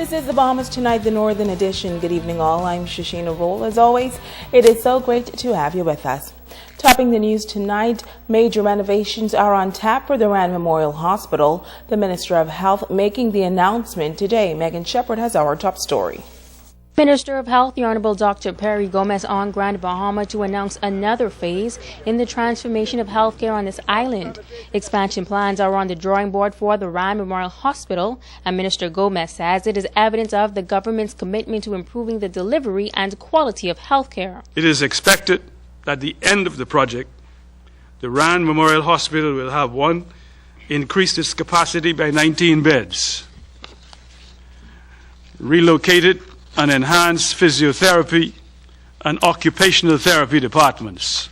This is the Bahamas Tonight, the Northern Edition. Good evening, all. I'm Shasheena Rolle. As always, it is so great to have you with us. Topping the news tonight, major renovations are on tap for the Rand Memorial Hospital. The Minister of Health making the announcement today. Megan Shepard has our top story. Minister of Health, the Honorable Dr. Perry Gomez on Grand Bahama to announce another phase in the transformation of healthcare on this island. Expansion plans are on the drawing board for the Rand Memorial Hospital, and Minister Gomez says it is evidence of the government's commitment to improving the delivery and quality of healthcare. It is expected that at the end of the project, the Rand Memorial Hospital will have increased its capacity by 19 beds, relocated and enhanced physiotherapy and occupational therapy departments.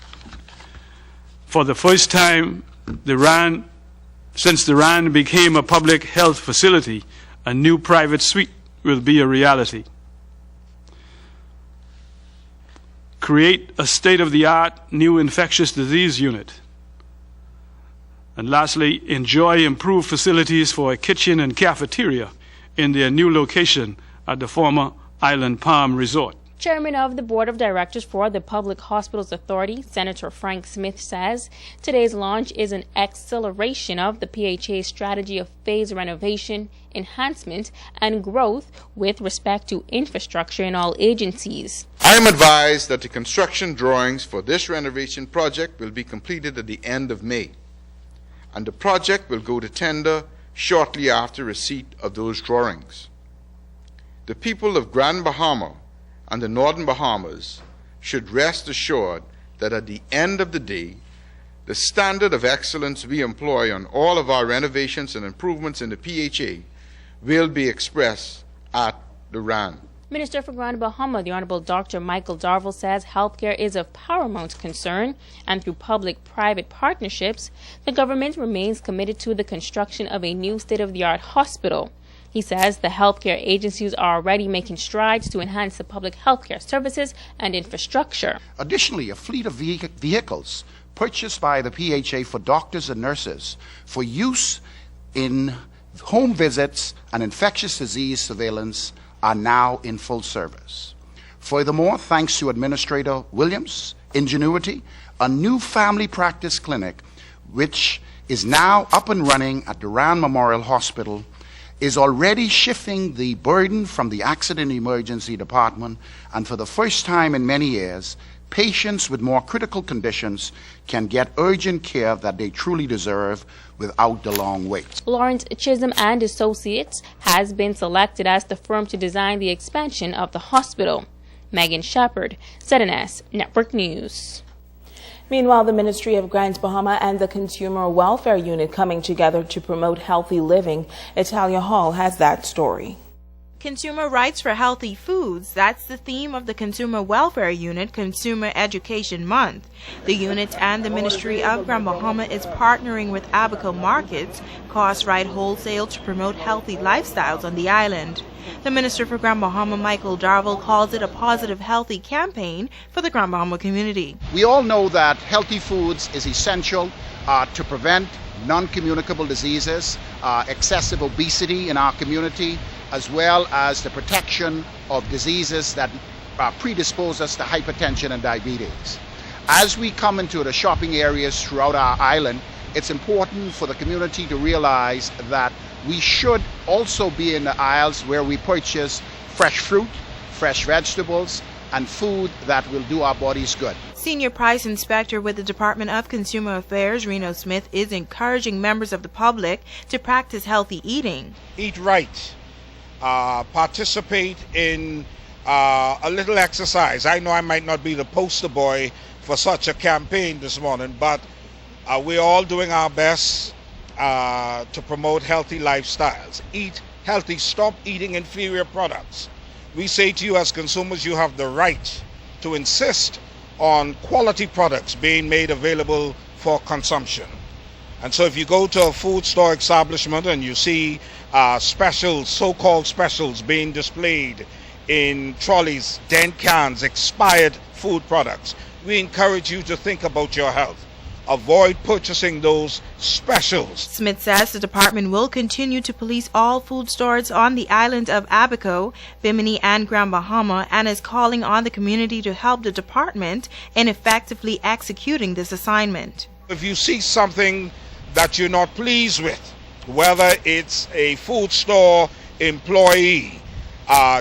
For the first time, since the Rand became a public health facility, a new private suite will be a reality. Create a state-of-the-art new infectious disease unit. And lastly, enjoy improved facilities for a kitchen and cafeteria in their new location at the former Island Palm Resort. Chairman of the Board of Directors for the Public Hospitals Authority, Senator Frank Smith, says today's launch is an acceleration of the PHA's strategy of phase renovation, enhancement, and growth with respect to infrastructure in all agencies. I am advised that the construction drawings for this renovation project will be completed at the end of May, and the project will go to tender shortly after receipt of those drawings. The people of Grand Bahama and the Northern Bahamas should rest assured that at the end of the day, the standard of excellence we employ on all of our renovations and improvements in the PHA will be expressed at the Rand. Minister for Grand Bahama, the Honorable Dr. Michael Darville, says healthcare is of paramount concern, and through public-private partnerships, the government remains committed to the construction of a new state-of-the-art hospital. He says the healthcare agencies are already making strides to enhance the public healthcare services and infrastructure. Additionally, a fleet of vehicles purchased by the PHA for doctors and nurses for use in home visits and infectious disease surveillance are now in full service. Furthermore, thanks to Administrator Williams' ingenuity, a new family practice clinic, which is now up and running at the Rand Memorial Hospital, is already shifting the burden from the Accident Emergency Department, and for the first time in many years, patients with more critical conditions can get urgent care that they truly deserve without the long wait. Lawrence Chisholm and Associates has been selected as the firm to design the expansion of the hospital. Megan Shepard, ZNS Network News. Meanwhile, the Ministry of Grand Bahama and the Consumer Welfare Unit coming together to promote healthy living. Italia Hall has that story. Consumer rights for healthy foods, that's the theme of the Consumer Welfare Unit Consumer Education Month. The unit and the Ministry of Grand Bahama is partnering with Abaco Markets, Cost Right Wholesale, to promote healthy lifestyles on the island. The Minister for Grand Bahama, Michael Darville, calls it a positive, healthy campaign for the Grand Bahama community. We all know that healthy foods is essential to prevent non-communicable diseases, excessive obesity in our community, as well as the protection of diseases that predispose us to hypertension and diabetes. As we come into the shopping areas throughout our island, it's important for the community to realize that we should also be in the aisles where we purchase fresh fruit, fresh vegetables, and food that will do our bodies good. Senior Price Inspector with the Department of Consumer Affairs, Reno Smith, is encouraging members of the public to practice healthy eating. Eat right. Participate in a little exercise. I know I might not be the poster boy for such a campaign this morning, but we're all doing our best to promote healthy lifestyles. Eat healthy. Stop eating inferior products. We say to you as consumers, you have the right to insist on quality products being made available for consumption. And so if you go to a food store establishment and you see specials, so-called specials being displayed in trolleys, dent cans, expired food products, we encourage you to think about your health. avoid purchasing those specials. Smith says the department will continue to police all food stores on the island of Abaco, Bimini, and Grand Bahama, and is calling on the community to help the department in effectively executing this assignment. If you see something that you're not pleased with, whether it's a food store employee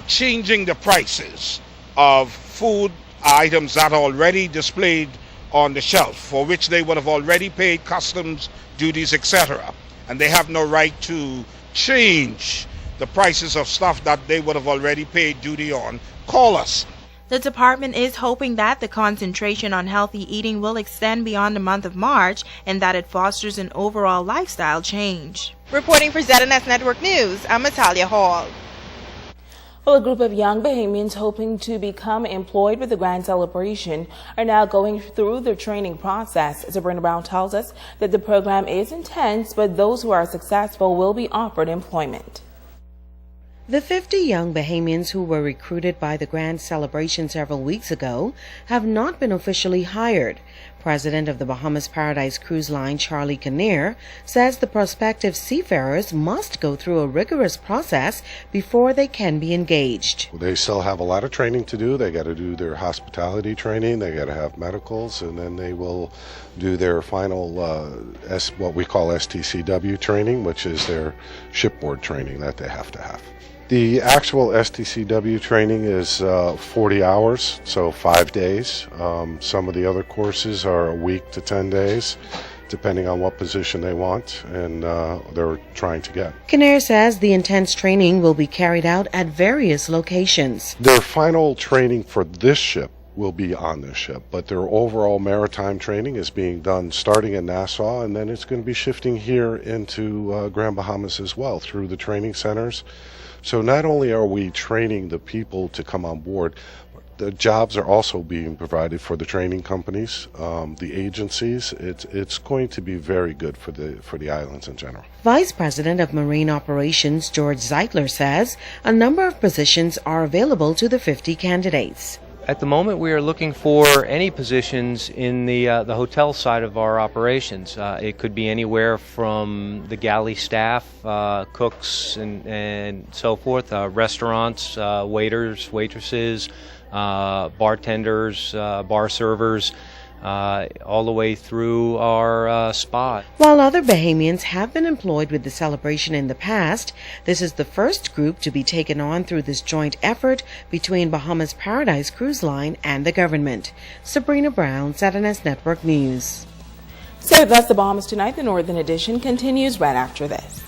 changing the prices of food items that are already displayed on the shelf, for which they would have already paid customs duties, etc., and they have no right to change the prices of stuff that they would have already paid duty on, call us. The department is hoping that the concentration on healthy eating will extend beyond the month of March and that it fosters an overall lifestyle change. Reporting for ZNS Network News, I'm Natalia Hall. Well, a group of young Bahamians hoping to become employed with the Grand Celebration are now going through the training process. Sabrina Brown tells us that the program is intense, but those who are successful will be offered employment. The 50 young Bahamians who were recruited by the Grand Celebration several weeks ago have not been officially hired. President of the Bahamas Paradise Cruise Line, Charlie Kinnear, says the prospective seafarers must go through a rigorous process before they can be engaged. They still have a lot of training to do. They got to do their hospitality training, they got to have medicals, and then they will do their final what we call STCW training, which is their shipboard training that they have to have. The actual STCW training is 40 hours, so 5 days. Some of the other courses are a week to 10 days, depending on what position they want and they're trying to get. Kinnear says the intense training will be carried out at various locations. Their final training for this ship will be on this ship, but their overall maritime training is being done starting in Nassau, and then it's going to be shifting here into Grand Bahamas as well through the training centers. So not only are we training the people to come on board, the jobs are also being provided for the training companies, the agencies. It's going to be very good for the islands in general. Vice President of Marine Operations George Zeitler says a number of positions are available to the 50 candidates. At the moment, we are looking for any positions in the hotel side of our operations. It could be anywhere from the galley staff, cooks, and so forth, restaurants, waiters, waitresses, bartenders, bar servers, all the way through our spa. While other Bahamians have been employed with the celebration in the past, this is the first group to be taken on through this joint effort between Bahamas Paradise Cruise Line and the government. Sabrina Brown, ZNS Network News. So that's the Bahamas Tonight. The Northern Edition continues right after this.